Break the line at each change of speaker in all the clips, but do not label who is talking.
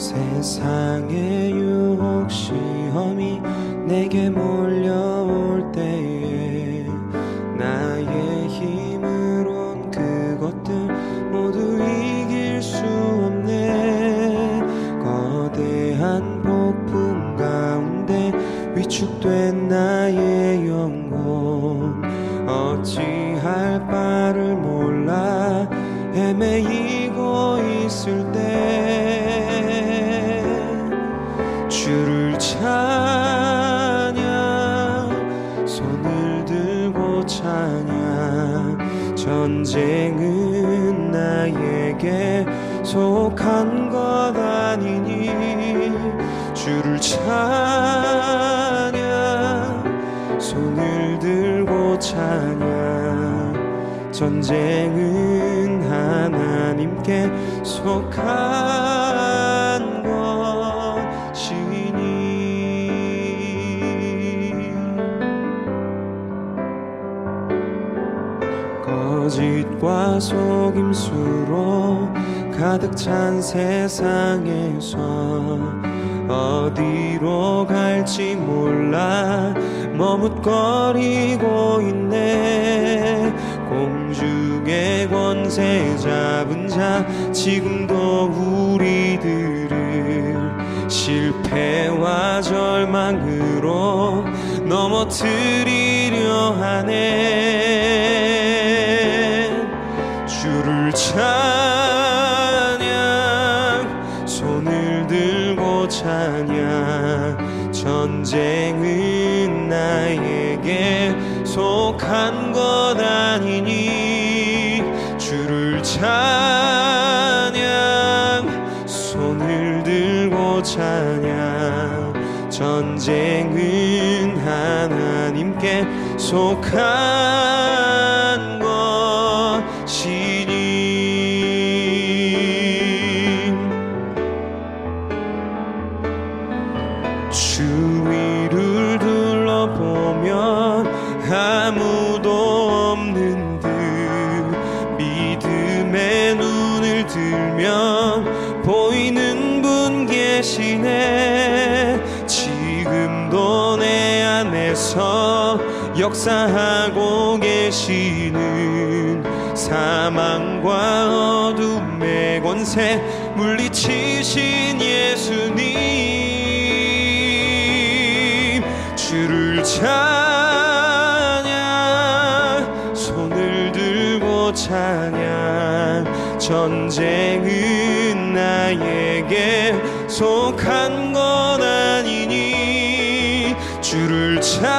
세상의 유혹 시험이 내게 몰려올 때에 나의 힘으론 그것들 모두 이길 수 없네. 거대한 폭풍 가운데 위축된 나의 영혼, 어찌할 바를 몰라 헤매이고 있을 때 주를 찬양, 손을 들고 찬양. 전쟁은 나에게 속한 것 아니니 주를 찬양, 손을 들고 찬양. 전쟁은 하나님께 속한 것이니. 거짓과 속임수로 가득 찬 세상에서 어디로 갈지 몰라 머뭇거리고 있네. 공중의 권세 잡은 자 지금도 우리들을 실패와 절망으로 넘어뜨리려 하네. 주를 찬양, 손을 들고 찬양. 전쟁은 나에게 속한 것 아니니 주를 찬양, 손을 들고 찬양. 전쟁은 하나님께 속한 것이니. 주위를 둘러보면 아무도 없는 듯 믿음의 눈을 들면 보이는 분 계시네. 지금도 내 안에서 역사하고 계시는 사망과 어둠의 권세 물리치신 예수님. 주를 찬양, 손을 들고 찬양. 전쟁은 나에게 속한 것 아니니 주를 찬양,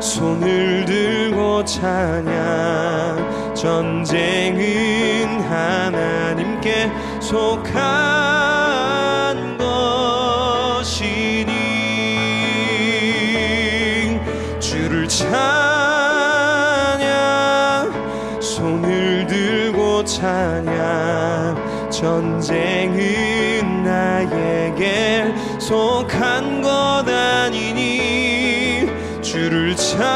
손을 들고 찬양. 전쟁은 하나님께 속한 것이니. 주를 찬양, 손을 들고 찬양. 전쟁은 나에게 속한 것 아니니 주를 찬양,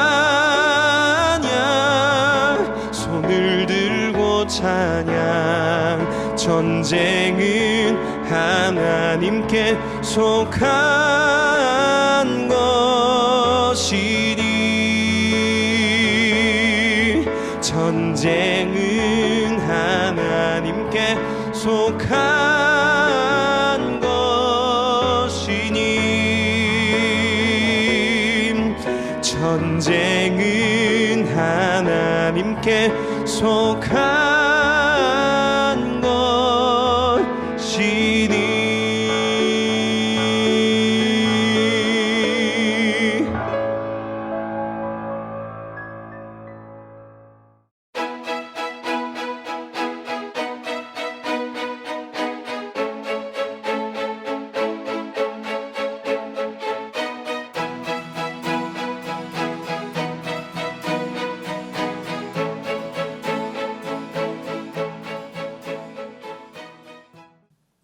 손을 들고 찬양. 전쟁은 하나님께 속한 것이니. 전쟁은 하나님께 속한 것이니. 전쟁은 하나님께 속한 것이니.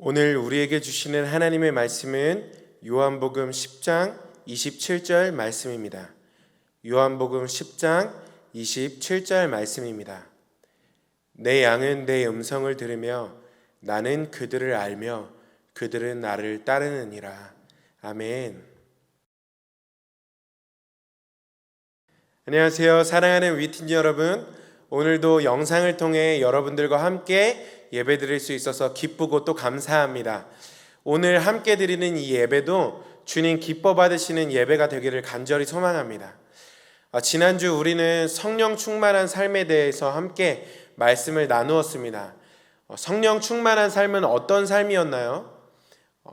오늘 우리에게 주시는 하나님의 말씀은 요한복음 10장 27절 말씀입니다. 요한복음 10장 27절 말씀입니다. 내 양은 내 음성을 들으며 나는 그들을 알며 그들은 나를 따르느니라. 아멘. 안녕하세요. 사랑하는 위티즈 여러분. 오늘도 영상을 통해 여러분들과 함께 예배드릴 수 있어서 기쁘고 또 감사합니다. 오늘 함께 드리는 이 예배도 주님 기뻐 받으시는 예배가 되기를 간절히 소망합니다. 지난주 우리는 성령 충만한 삶에 대해서 함께 말씀을 나누었습니다. 성령 충만한 삶은 어떤 삶이었나요?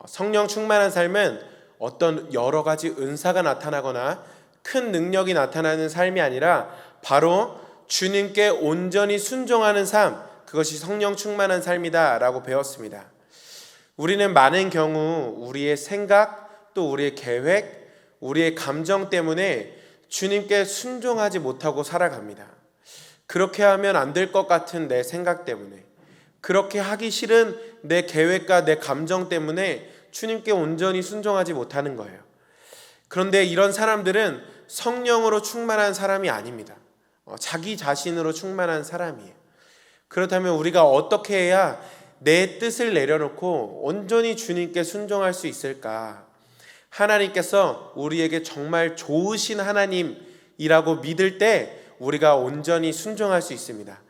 성령 충만한 삶은 어떤 여러 가지 은사가 나타나거나 큰 능력이 나타나는 삶이 아니라 바로 주님께 온전히 순종하는 삶, 그것이 성령 충만한 삶이다 라고 배웠습니다. 우리는 많은 경우 우리의 생각, 또 우리의 계획, 우리의 감정 때문에 주님께 순종하지 못하고 살아갑니다. 그렇게 하면 안 될 것 같은 내 생각 때문에, 그렇게 하기 싫은 내 계획과 내 감정 때문에 주님께 온전히 순종하지 못하는 거예요. 그런데 이런 사람들은 성령으로 충만한 사람이 아닙니다. 자기 자신으로 충만한 사람이에요. 그렇다면 우리가 어떻게 해야 내 뜻을 내려놓고 온전히 주님께 순종할 수 있을까? 하나님께서 우리에게 정말 좋으신 하나님이라고 믿을 때 우리가 온전히 순종할 수 있습니다.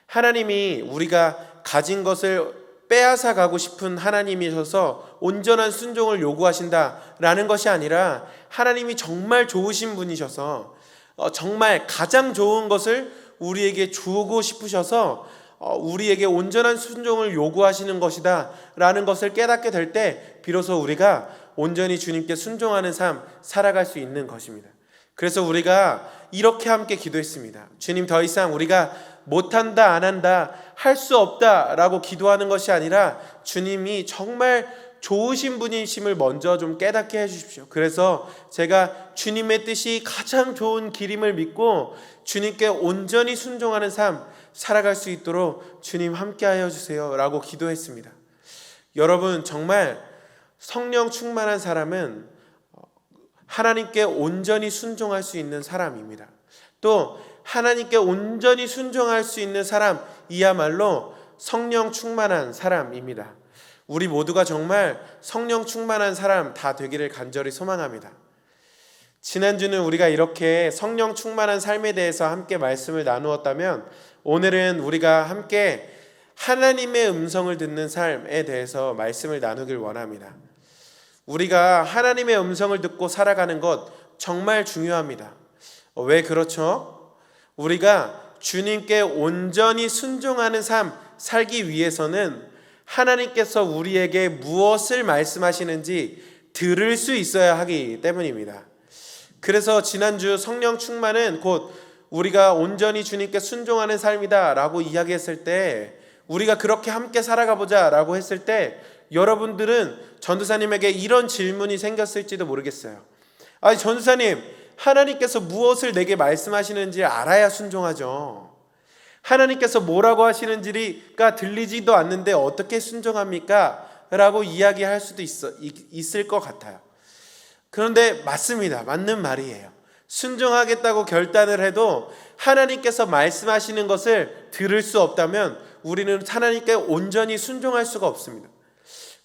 하나님이 우리가 가진 것을 빼앗아 가고 싶은 하나님이셔서 온전한 순종을 요구하신다라는 것이 아니라 하나님이 정말 좋으신 분이셔서 정말 가장 좋은 것을 우리에게 주고 싶으셔서 우리에게 온전한 순종을 요구하시는 것이다 라는 것을 깨닫게 될 때 비로소 우리가 온전히 주님께 순종하는 삶 살아갈 수 있는 것입니다. 그래서 우리가 이렇게 함께 기도했습니다. 주님, 더 이상 우리가 못한다, 안 한다, 할 수 없다 라고 기도하는 것이 아니라 주님이 정말 좋으신 분이심을 먼저 좀 깨닫게 해주십시오. 그래서 제가 주님의 뜻이 가장 좋은 길임을 믿고 주님께 온전히 순종하는 삶 살아갈 수 있도록 주님 함께하여 주세요 라고 기도했습니다. 여러분, 정말 성령 충만한 사람은 하나님께 온전히 순종할 수 있는 사람입니다. 또 하나님께 온전히 순종할 수 있는 사람이야말로 성령 충만한 사람입니다. 우리 모두가 정말 성령 충만한 사람 다 되기를 간절히 소망합니다. 지난주는 우리가 이렇게 성령 충만한 삶에 대해서 함께 말씀을 나누었다면 오늘은 우리가 함께 하나님의 음성을 듣는 삶에 대해서 말씀을 나누길 원합니다. 우리가 하나님의 음성을 듣고 살아가는 것 정말 중요합니다. 왜 그렇죠? 우리가 주님께 온전히 순종하는 삶 살기 위해서는 하나님께서 우리에게 무엇을 말씀하시는지 들을 수 있어야 하기 때문입니다. 그래서 지난주 성령 충만은 곧 우리가 온전히 주님께 순종하는 삶이다 라고 이야기했을 때, 우리가 그렇게 함께 살아가 보자 라고 했을 때 여러분들은 전도사님에게 이런 질문이 생겼을지도 모르겠어요. 아니, 전도사님, 하나님께서 무엇을 내게 말씀하시는지 알아야 순종하죠. 하나님께서 뭐라고 하시는지가 들리지도 않는데 어떻게 순종합니까? 라고 이야기할 수도 있을 것 같아요. 그런데 맞습니다. 맞는 말이에요. 순종하겠다고 결단을 해도 하나님께서 말씀하시는 것을 들을 수 없다면 우리는 하나님께 온전히 순종할 수가 없습니다.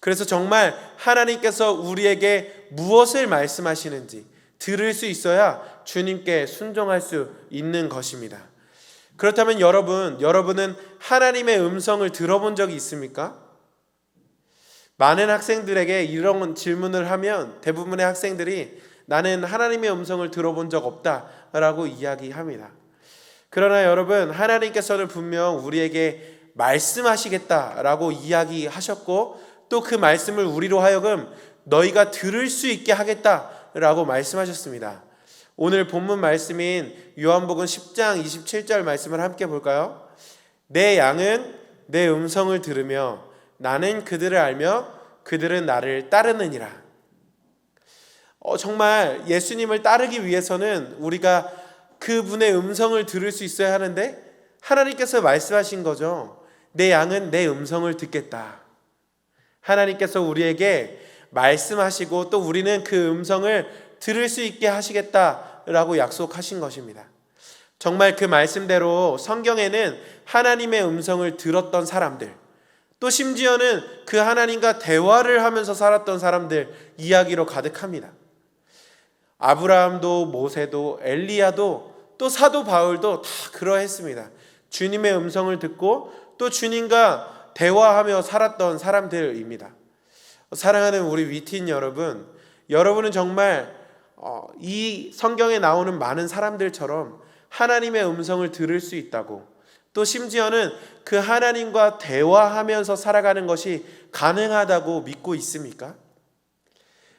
그래서 정말 하나님께서 우리에게 무엇을 말씀하시는지 들을 수 있어야 주님께 순종할 수 있는 것입니다. 그렇다면 여러분은 하나님의 음성을 들어본 적이 있습니까? 많은 학생들에게 이런 질문을 하면 대부분의 학생들이 나는 하나님의 음성을 들어본 적 없다라고 이야기합니다. 그러나 여러분, 하나님께서는 분명 우리에게 말씀하시겠다라고 이야기하셨고 또 그 말씀을 우리로 하여금 너희가 들을 수 있게 하겠다라고 말씀하셨습니다. 오늘 본문 말씀인 요한복음 10장 27절 말씀을 함께 볼까요? 내 양은 내 음성을 들으며 나는 그들을 알며 그들은 나를 따르느니라. 정말 예수님을 따르기 위해서는 우리가 그분의 음성을 들을 수 있어야 하는데 하나님께서 말씀하신 거죠. 내 양은 내 음성을 듣겠다. 하나님께서 우리에게 말씀하시고 또 우리는 그 음성을 들을 수 있게 하시겠다라고 약속하신 것입니다. 정말 그 말씀대로 성경에는 하나님의 음성을 들었던 사람들, 또 심지어는 그 하나님과 대화를 하면서 살았던 사람들 이야기로 가득합니다. 아브라함도 모세도 엘리야도 또 사도 바울도 다 그러했습니다. 주님의 음성을 듣고 또 주님과 대화하며 살았던 사람들입니다. 사랑하는 우리 위틴 여러분, 여러분은 정말 이 성경에 나오는 많은 사람들처럼 하나님의 음성을 들을 수 있다고, 또 심지어는 그 하나님과 대화하면서 살아가는 것이 가능하다고 믿고 있습니까?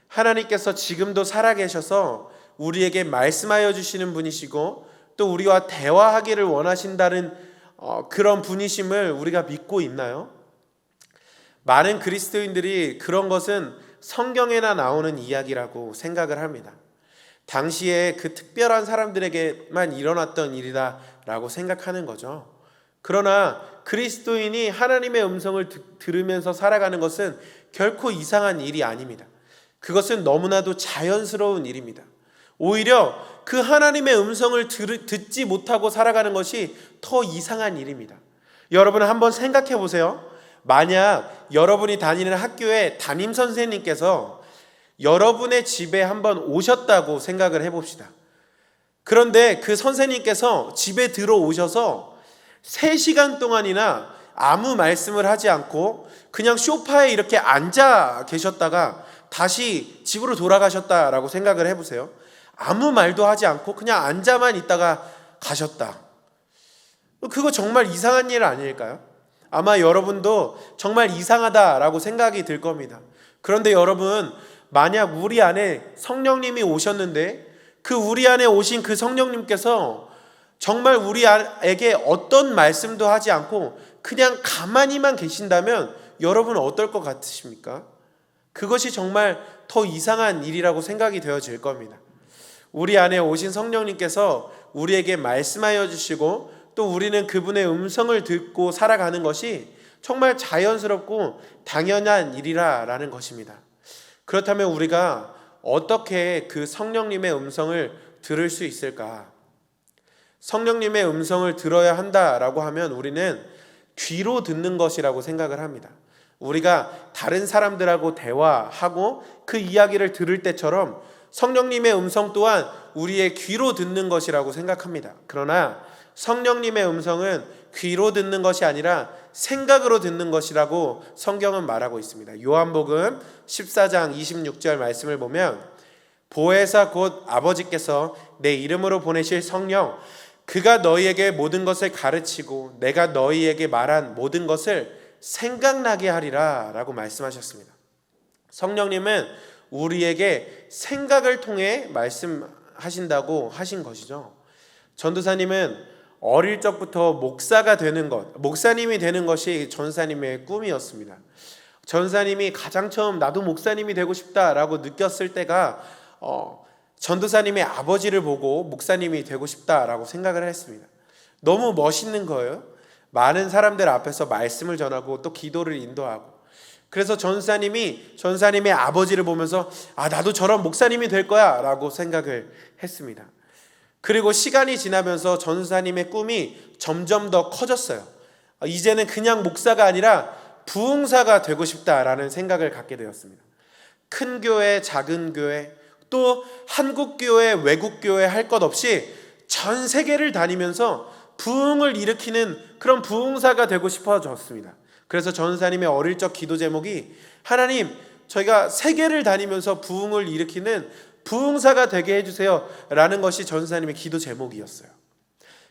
하나님께서 지금도 살아계셔서 우리에게 말씀하여 주시는 분이시고 또 우리와 대화하기를 원하신다는 그런 분이심을 우리가 믿고 있나요? 많은 그리스도인들이 그런 것은 성경에나 나오는 이야기라고 생각을 합니다. 당시에 그 특별한 사람들에게만 일어났던 일이다라고 생각하는 거죠. 그러나 그리스도인이 하나님의 음성을 들으면서 살아가는 것은 결코 이상한 일이 아닙니다. 그것은 너무나도 자연스러운 일입니다. 오히려 그 하나님의 음성을 듣지 못하고 살아가는 것이 더 이상한 일입니다. 여러분 한번 생각해 보세요. 만약 여러분이 다니는 학교에 담임 선생님께서 여러분의 집에 한번 오셨다고 생각을 해봅시다. 그런데 그 선생님께서 집에 들어오셔서 3시간 동안이나 아무 말씀을 하지 않고 그냥 소파에 이렇게 앉아 계셨다가 다시 집으로 돌아가셨다라고 생각을 해보세요. 아무 말도 하지 않고 그냥 앉아만 있다가 가셨다. 그거 정말 이상한 일 아닐까요? 아마 여러분도 정말 이상하다라고 생각이 들 겁니다. 그런데 여러분, 만약 우리 안에 성령님이 오셨는데 그 우리 안에 오신 그 성령님께서 정말 우리에게 어떤 말씀도 하지 않고 그냥 가만히만 계신다면 여러분 어떨 것 같으십니까? 그것이 정말 더 이상한 일이라고 생각이 되어질 겁니다. 우리 안에 오신 성령님께서 우리에게 말씀하여 주시고 또 우리는 그분의 음성을 듣고 살아가는 것이 정말 자연스럽고 당연한 일이라는 것입니다. 그렇다면 우리가 어떻게 그 성령님의 음성을 들을 수 있을까? 성령님의 음성을 들어야 한다라고 하면 우리는 귀로 듣는 것이라고 생각을 합니다. 우리가 다른 사람들하고 대화하고 그 이야기를 들을 때처럼 성령님의 음성 또한 우리의 귀로 듣는 것이라고 생각합니다. 그러나 성령님의 음성은 귀로 듣는 것이 아니라 생각으로 듣는 것이라고 성경은 말하고 있습니다. 요한복음 14장 26절 말씀을 보면 보혜사 곧 아버지께서 내 이름으로 보내실 성령 그가 너희에게 모든 것을 가르치고 내가 너희에게 말한 모든 것을 생각나게 하리라 라고 말씀하셨습니다. 성령님은 우리에게 생각을 통해 말씀하신다고 하신 것이죠. 전도사님은 어릴 적부터 목사가 되는 것, 목사님이 되는 것이 전사님의 꿈이었습니다. 전사님이 가장 처음 나도 목사님이 되고 싶다라고 느꼈을 때가 전도사님의 아버지를 보고 목사님이 되고 싶다라고 생각을 했습니다. 너무 멋있는 거예요. 많은 사람들 앞에서 말씀을 전하고 또 기도를 인도하고. 그래서 전사님의 아버지를 보면서 나도 저런 목사님이 될 거야 라고 생각을 했습니다. 그리고 시간이 지나면서 전사님의 꿈이 점점 더 커졌어요. 이제는 그냥 목사가 아니라 부흥사가 되고 싶다라는 생각을 갖게 되었습니다. 큰 교회, 작은 교회, 또 한국 교회, 외국 교회 할 것 없이 전 세계를 다니면서 부흥을 일으키는 그런 부흥사가 되고 싶어졌습니다. 그래서 전사님의 어릴 적 기도 제목이 하나님, 저희가 세계를 다니면서 부흥을 일으키는 부흥사가 되게 해주세요 라는 것이 전사님의 기도 제목이었어요.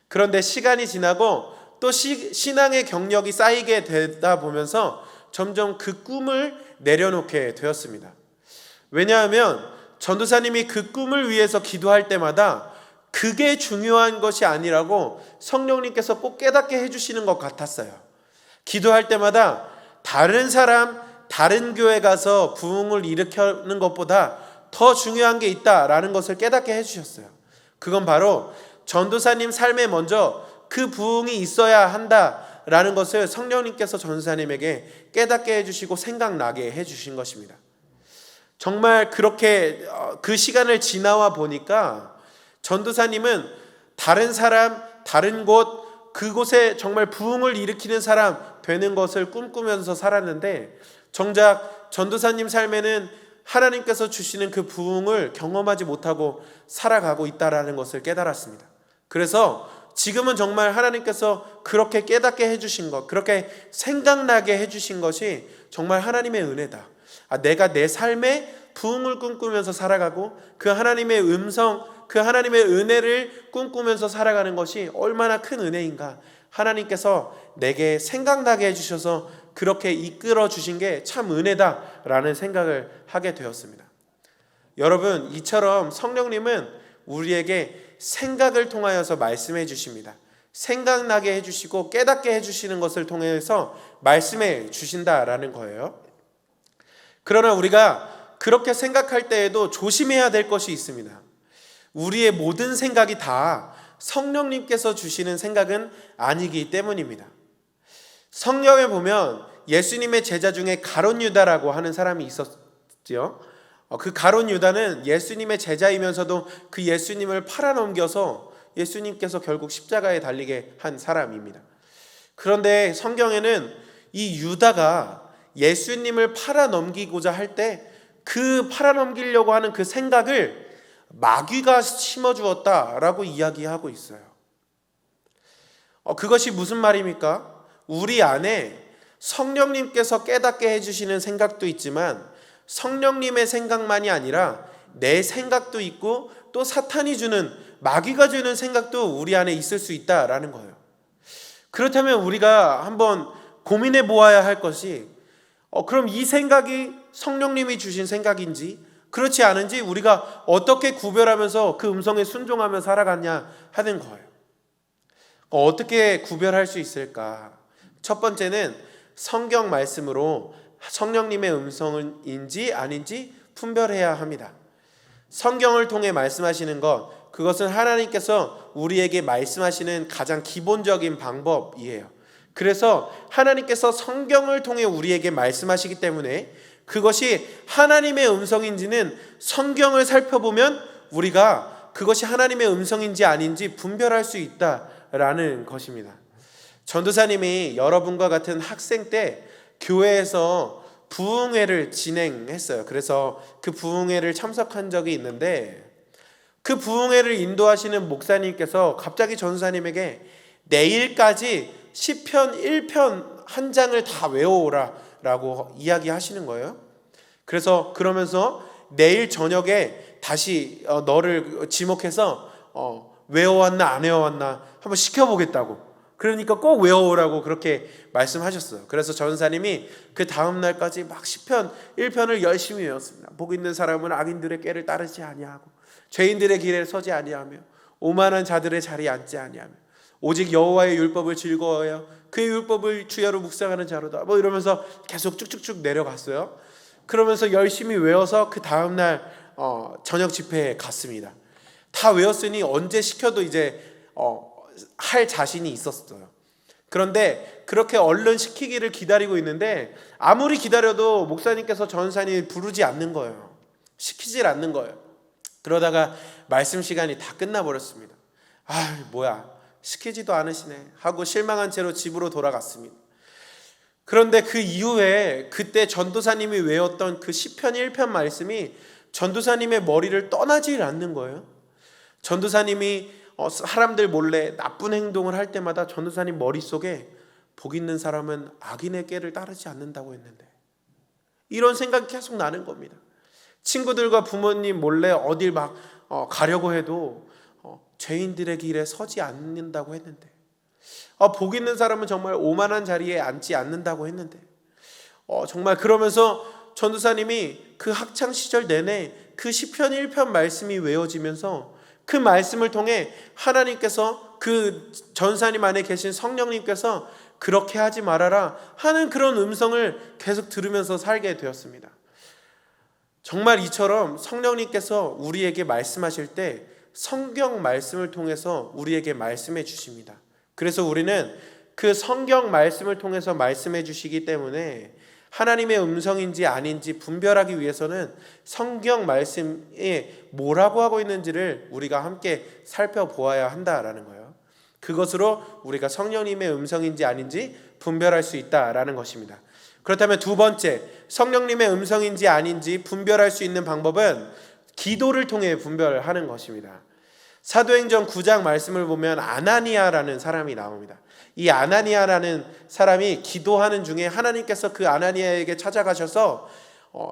그런데 시간이 지나고 또 신앙의 경력이 쌓이게 되다 보면서 점점 그 꿈을 내려놓게 되었습니다. 왜냐하면 전도사님이 그 꿈을 위해서 기도할 때마다 그게 중요한 것이 아니라고 성령님께서 꼭 깨닫게 해주시는 것 같았어요. 기도할 때마다 다른 사람, 다른 교회 가서 부흥을 일으키는 것보다 더 중요한 게 있다라는 것을 깨닫게 해주셨어요. 그건 바로 전도사님 삶에 먼저 그 부흥이 있어야 한다라는 것을 성령님께서 전도사님에게 깨닫게 해주시고 생각나게 해주신 것입니다. 정말 그렇게 그 시간을 지나와 보니까 전도사님은 다른 사람, 다른 곳, 그곳에 정말 부흥을 일으키는 사람 되는 것을 꿈꾸면서 살았는데 정작 전도사님 삶에는 하나님께서 주시는 그 부흥을 경험하지 못하고 살아가고 있다라는 것을 깨달았습니다. 그래서 지금은 정말 하나님께서 그렇게 깨닫게 해주신 것, 그렇게 생각나게 해주신 것이 정말 하나님의 은혜다. 내가 내 삶에 부흥을 꿈꾸면서 살아가고 그 하나님의 음성, 그 하나님의 은혜를 꿈꾸면서 살아가는 것이 얼마나 큰 은혜인가. 하나님께서 내게 생각나게 해주셔서 그렇게 이끌어 주신 게 참 은혜다라는 생각을 하게 되었습니다. 여러분, 이처럼 성령님은 우리에게 생각을 통하여서 말씀해 주십니다. 생각나게 해주시고 깨닫게 해주시는 것을 통해서 말씀해 주신다라는 거예요. 그러나 우리가 그렇게 생각할 때에도 조심해야 될 것이 있습니다. 우리의 모든 생각이 다 성령님께서 주시는 생각은 아니기 때문입니다. 성경에 보면 예수님의 제자 중에 가룟 유다라고 하는 사람이 있었죠. 그 가룟 유다는 예수님의 제자이면서도 그 예수님을 팔아넘겨서 예수님께서 결국 십자가에 달리게 한 사람입니다. 그런데 성경에는 이 유다가 예수님을 팔아넘기고자 할 때 그 팔아넘기려고 하는 그 생각을 마귀가 심어주었다라고 이야기하고 있어요. 그것이 무슨 말입니까? 우리 안에 성령님께서 깨닫게 해주시는 생각도 있지만 성령님의 생각만이 아니라 내 생각도 있고 또 사탄이 주는, 마귀가 주는 생각도 우리 안에 있을 수 있다라는 거예요. 그렇다면 우리가 한번 고민해 보아야 할 것이 그럼 이 생각이 성령님이 주신 생각인지 그렇지 않은지 우리가 어떻게 구별하면서 그 음성에 순종하며 살아가냐 하는 거예요. 어떻게 구별할 수 있을까? 첫 번째는 성경 말씀으로 성령님의 음성인지 아닌지 분별해야 합니다. 성경을 통해 말씀하시는 것, 그것은 하나님께서 우리에게 말씀하시는 가장 기본적인 방법이에요. 그래서 하나님께서 성경을 통해 우리에게 말씀하시기 때문에 그것이 하나님의 음성인지는 성경을 살펴보면 우리가 그것이 하나님의 음성인지 아닌지 분별할 수 있다라는 것입니다. 전도사님이 여러분과 같은 학생 때 교회에서 부흥회를 진행했어요. 그래서 그 부흥회를 참석한 적이 있는데 그 부흥회를 인도하시는 목사님께서 갑자기 전도사님에게 내일까지 시편 1편 한 장을 다 외워오라 라고 이야기하시는 거예요. 그래서 그러면서 내일 저녁에 다시 너를 지목해서 외워왔나 안 외워왔나 한번 시켜보겠다고, 그러니까 꼭 외워오라고 그렇게 말씀하셨어요. 그래서 전사님이 그 다음 날까지 막 시편 1편을 열심히 외웠습니다. 복 있는 사람은 악인들의 꾀를 따르지 아니하고 죄인들의 길에 서지 아니하며 오만한 자들의 자리에 앉지 아니하며 오직 여호와의 율법을 즐거워하여 그의 율법을 주야로 묵상하는 자로다. 이러면서 계속 쭉쭉쭉 내려갔어요. 그러면서 열심히 외워서 그 다음 날 저녁 집회에 갔습니다. 다 외웠으니 언제 시켜도 이제 할 자신이 있었어요. 그런데 그렇게 얼른 시키기를 기다리고 있는데 아무리 기다려도 목사님께서 전사님 부르지 않는 거예요. 시키질 않는 거예요. 그러다가 말씀 시간이 다 끝나버렸습니다. 뭐야, 시키지도 않으시네 하고 실망한 채로 집으로 돌아갔습니다. 그런데 그 이후에 그때 전도사님이 외웠던 그 시편 1편 말씀이 전도사님의 머리를 떠나질 않는 거예요. 전도사님이 사람들 몰래 나쁜 행동을 할 때마다 전도사님 머릿속에 복 있는 사람은 악인의 꾀를 따르지 않는다고 했는데, 이런 생각이 계속 나는 겁니다. 친구들과 부모님 몰래 어딜 막 가려고 해도 죄인들의 길에 서지 않는다고 했는데, 복 있는 사람은 정말 오만한 자리에 앉지 않는다고 했는데, 정말 그러면서 전도사님이 그 학창 시절 내내 그 시편 1편 말씀이 외워지면서 그 말씀을 통해 하나님께서 그 전사님 안에 계신 성령님께서 그렇게 하지 말아라 하는 그런 음성을 계속 들으면서 살게 되었습니다. 정말 이처럼 성령님께서 우리에게 말씀하실 때 성경 말씀을 통해서 우리에게 말씀해 주십니다. 그래서 우리는 그 성경 말씀을 통해서 말씀해 주시기 때문에 하나님의 음성인지 아닌지 분별하기 위해서는 성경 말씀에 뭐라고 하고 있는지를 우리가 함께 살펴보아야 한다라는 거예요. 그것으로 우리가 성령님의 음성인지 아닌지 분별할 수 있다라는 것입니다. 그렇다면 두 번째, 성령님의 음성인지 아닌지 분별할 수 있는 방법은 기도를 통해 분별하는 것입니다. 사도행전 9장 말씀을 보면 아나니아라는 사람이 나옵니다. 이 아나니아라는 사람이 기도하는 중에 하나님께서 그 아나니아에게 찾아가셔서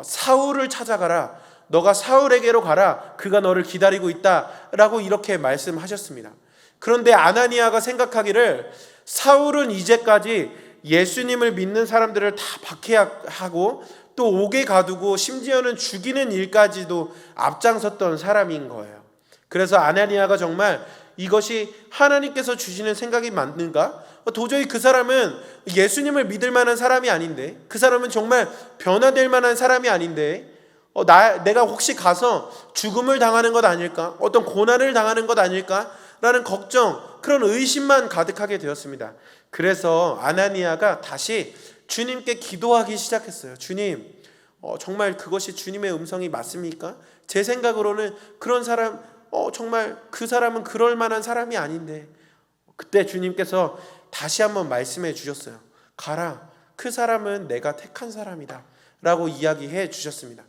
사울을 찾아가라, 너가 사울에게로 가라, 그가 너를 기다리고 있다 라고 이렇게 말씀하셨습니다. 그런데 아나니아가 생각하기를 사울은 이제까지 예수님을 믿는 사람들을 다 박해하고 또 옥에 가두고 심지어는 죽이는 일까지도 앞장섰던 사람인 거예요. 그래서 아나니아가 정말 이것이 하나님께서 주시는 생각이 맞는가? 도저히 그 사람은 예수님을 믿을 만한 사람이 아닌데, 그 사람은 정말 변화될 만한 사람이 아닌데, 내가 혹시 가서 죽음을 당하는 것 아닐까? 어떤 고난을 당하는 것 아닐까? 라는 걱정, 그런 의심만 가득하게 되었습니다. 그래서 아나니아가 다시 주님께 기도하기 시작했어요. 주님, 정말 그것이 주님의 음성이 맞습니까? 제 생각으로는 그런 사람, 정말 그 사람은 그럴 만한 사람이 아닌데. 그때 주님께서 다시 한번 말씀해 주셨어요. 가라, 그 사람은 내가 택한 사람이다 라고 이야기해 주셨습니다.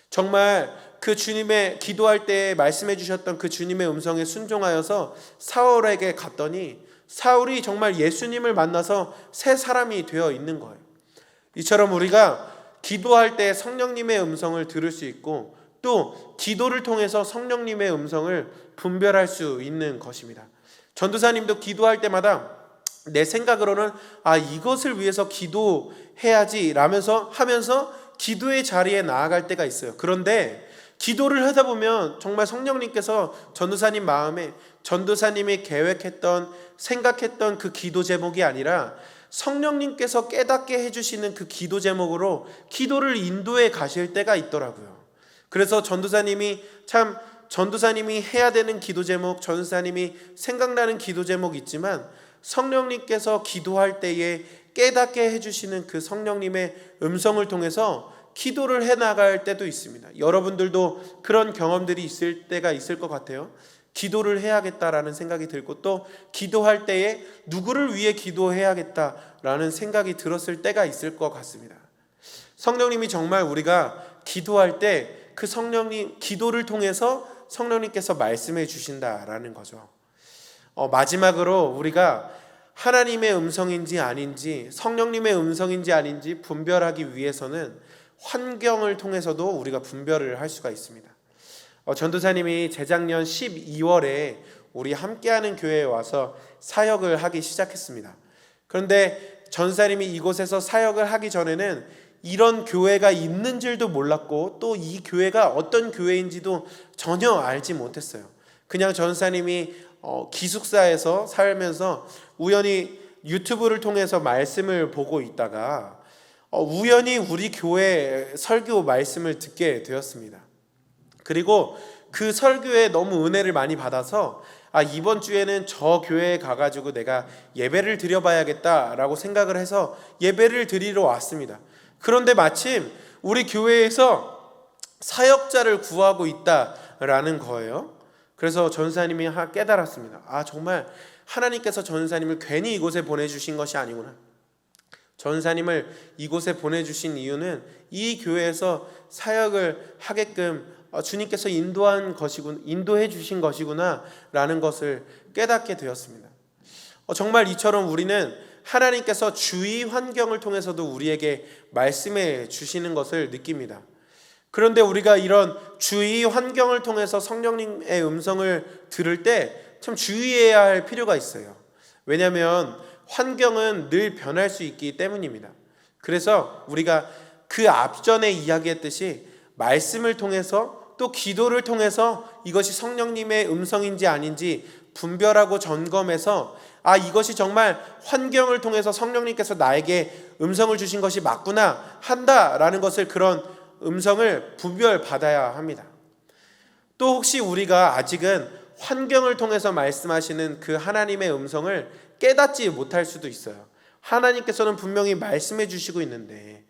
정말 그 주님의 기도할 때 말씀해 주셨던 그 주님의 음성에 순종하여서 사울에게 갔더니 사울이 정말 예수님을 만나서 새 사람이 되어 있는 거예요. 이처럼 우리가 기도할 때 성령님의 음성을 들을 수 있고 또 기도를 통해서 성령님의 음성을 분별할 수 있는 것입니다. 전도사님도 기도할 때마다 내 생각으로는 이것을 위해서 기도해야지 라면서 하면서 기도의 자리에 나아갈 때가 있어요. 그런데 기도를 하다 보면 정말 성령님께서 전도사님 마음에 전도사님이 계획했던 생각했던 그 기도 제목이 아니라 성령님께서 깨닫게 해주시는 그 기도 제목으로 기도를 인도해 가실 때가 있더라고요. 그래서 전도사님이 해야 되는 기도 제목, 전도사님이 생각나는 기도 제목이 있지만 성령님께서 기도할 때에 깨닫게 해주시는 그 성령님의 음성을 통해서 기도를 해나갈 때도 있습니다. 여러분들도 그런 경험들이 있을 때가 있을 것 같아요. 기도를 해야겠다라는 생각이 들고 또 기도할 때에 누구를 위해 기도해야겠다라는 생각이 들었을 때가 있을 것 같습니다. 성령님이 정말 우리가 기도할 때 그 성령님 기도를 통해서 성령님께서 말씀해 주신다라는 거죠. 마지막으로 우리가 하나님의 음성인지 아닌지 성령님의 음성인지 아닌지 분별하기 위해서는 환경을 통해서도 우리가 분별을 할 수가 있습니다. 전도사님이 재작년 12월에 우리 함께하는 교회에 와서 사역을 하기 시작했습니다. 그런데 전도사님이 이곳에서 사역을 하기 전에는 이런 교회가 있는 줄도 몰랐고 또 이 교회가 어떤 교회인지도 전혀 알지 못했어요. 그냥 전도사님이 기숙사에서 살면서 우연히 유튜브를 통해서 말씀을 보고 있다가 우연히 우리 교회 설교 말씀을 듣게 되었습니다. 그리고 그 설교에 너무 은혜를 많이 받아서 이번 주에는 저 교회에 가가지고 내가 예배를 드려봐야겠다라고 생각을 해서 예배를 드리러 왔습니다. 그런데 마침 우리 교회에서 사역자를 구하고 있다라는 거예요. 그래서 전사님이 깨달았습니다. 정말 하나님께서 전사님을 괜히 이곳에 보내주신 것이 아니구나. 전사님을 이곳에 보내주신 이유는 이 교회에서 사역을 하게끔 주님께서 인도해 주신 것이구나 라는 것을 깨닫게 되었습니다. 정말 이처럼 우리는 하나님께서 주위 환경을 통해서도 우리에게 말씀해 주시는 것을 느낍니다. 그런데 우리가 이런 주위 환경을 통해서 성령님의 음성을 들을 때 참 주의해야 할 필요가 있어요. 왜냐하면 환경은 늘 변할 수 있기 때문입니다. 그래서 우리가 그 앞전에 이야기했듯이 말씀을 통해서 또 기도를 통해서 이것이 성령님의 음성인지 아닌지 분별하고 점검해서 이것이 정말 환경을 통해서 성령님께서 나에게 음성을 주신 것이 맞구나 한다라는 것을 그런 음성을 분별받아야 합니다. 또 혹시 우리가 아직은 환경을 통해서 말씀하시는 그 하나님의 음성을 깨닫지 못할 수도 있어요. 하나님께서는 분명히 말씀해 주시고 있는데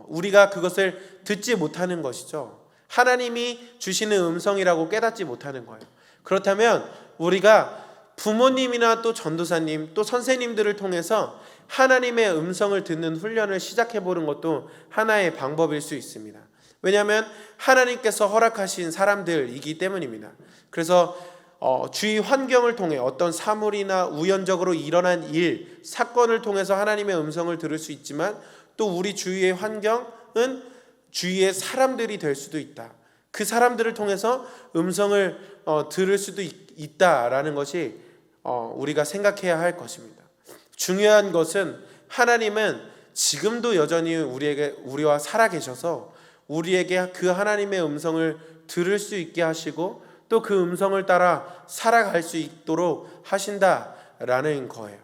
우리가 그것을 듣지 못하는 것이죠. 하나님이 주시는 음성이라고 깨닫지 못하는 거예요. 그렇다면 우리가 부모님이나 또 전도사님 또 선생님들을 통해서 하나님의 음성을 듣는 훈련을 시작해 보는 것도 하나의 방법일 수 있습니다. 왜냐하면 하나님께서 허락하신 사람들이기 때문입니다. 그래서 주위 환경을 통해 어떤 사물이나 우연적으로 일어난 일, 사건을 통해서 하나님의 음성을 들을 수 있지만 또 우리 주위의 환경은 주위의 사람들이 될 수도 있다. 그 사람들을 통해서 음성을 들을 수도 있다라는 것이 우리가 생각해야 할 것입니다. 중요한 것은 하나님은 지금도 여전히 우리와 살아계셔서 우리에게 그 하나님의 음성을 들을 수 있게 하시고 또 그 음성을 따라 살아갈 수 있도록 하신다라는 거예요.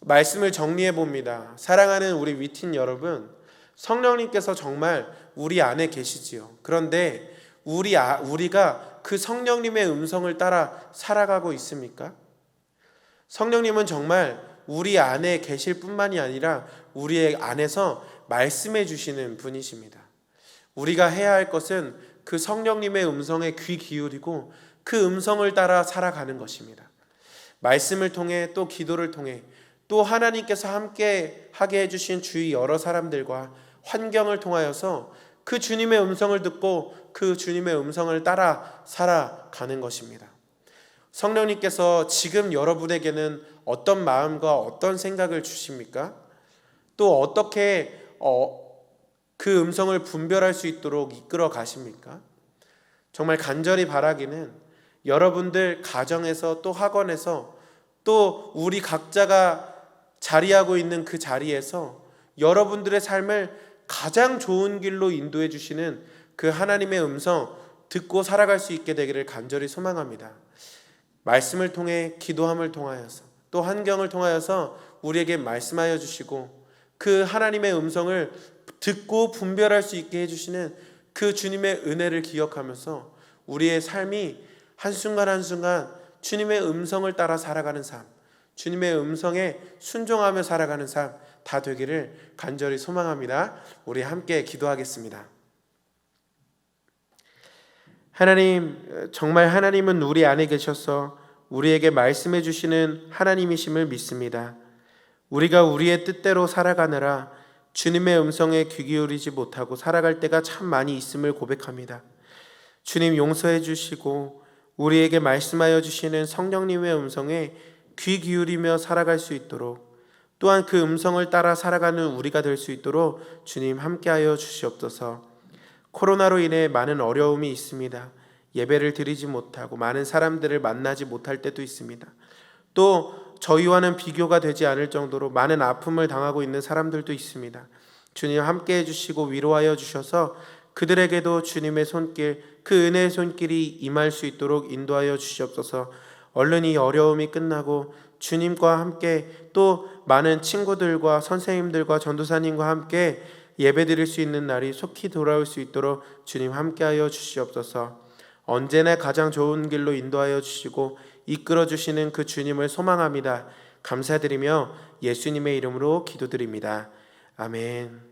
말씀을 정리해 봅니다. 사랑하는 우리 위틴 여러분, 성령님께서 정말 우리 안에 계시지요. 그런데 우리가 그 성령님의 음성을 따라 살아가고 있습니까? 성령님은 정말 우리 안에 계실 뿐만이 아니라 우리의 안에서 말씀해 주시는 분이십니다. 우리가 해야 할 것은 그 성령님의 음성에 귀 기울이고 그 음성을 따라 살아가는 것입니다. 말씀을 통해 또 기도를 통해 또 하나님께서 함께 하게 해주신 주위 여러 사람들과 환경을 통하여서 그 주님의 음성을 듣고 그 주님의 음성을 따라 살아가는 것입니다. 성령님께서 지금 여러분에게는 어떤 마음과 어떤 생각을 주십니까? 또 어떻게 그 음성을 분별할 수 있도록 이끌어 가십니까? 정말 간절히 바라기는 여러분들 가정에서 또 학원에서 또 우리 각자가 자리하고 있는 그 자리에서 여러분들의 삶을 가장 좋은 길로 인도해 주시는 그 하나님의 음성 듣고 살아갈 수 있게 되기를 간절히 소망합니다. 말씀을 통해 기도함을 통하여서 또 환경을 통하여서 우리에게 말씀하여 주시고 그 하나님의 음성을 듣고 분별할 수 있게 해주시는 그 주님의 은혜를 기억하면서 우리의 삶이 한순간 한순간 주님의 음성을 따라 살아가는 삶, 주님의 음성에 순종하며 살아가는 삶 다 되기를 간절히 소망합니다. 우리 함께 기도하겠습니다. 하나님, 정말 하나님은 우리 안에 계셔서 우리에게 말씀해 주시는 하나님이심을 믿습니다. 우리가 우리의 뜻대로 살아가느라 주님의 음성에 귀 기울이지 못하고 살아갈 때가 참 많이 있음을 고백합니다. 주님 용서해 주시고 우리에게 말씀하여 주시는 성령님의 음성에 귀 기울이며 살아갈 수 있도록 또한 그 음성을 따라 살아가는 우리가 될 수 있도록 주님 함께하여 주시옵소서. 코로나로 인해 많은 어려움이 있습니다. 예배를 드리지 못하고 많은 사람들을 만나지 못할 때도 있습니다. 또 저희와는 비교가 되지 않을 정도로 많은 아픔을 당하고 있는 사람들도 있습니다. 주님 함께 해주시고 위로하여 주셔서 그들에게도 주님의 손길, 그 은혜의 손길이 임할 수 있도록 인도하여 주시옵소서. 얼른 이 어려움이 끝나고 주님과 함께 또 많은 친구들과 선생님들과 전도사님과 함께 예배드릴 수 있는 날이 속히 돌아올 수 있도록 주님 함께하여 주시옵소서. 언제나 가장 좋은 길로 인도하여 주시고 이끌어 주시는 그 주님을 소망합니다. 감사드리며 예수님의 이름으로 기도드립니다. 아멘.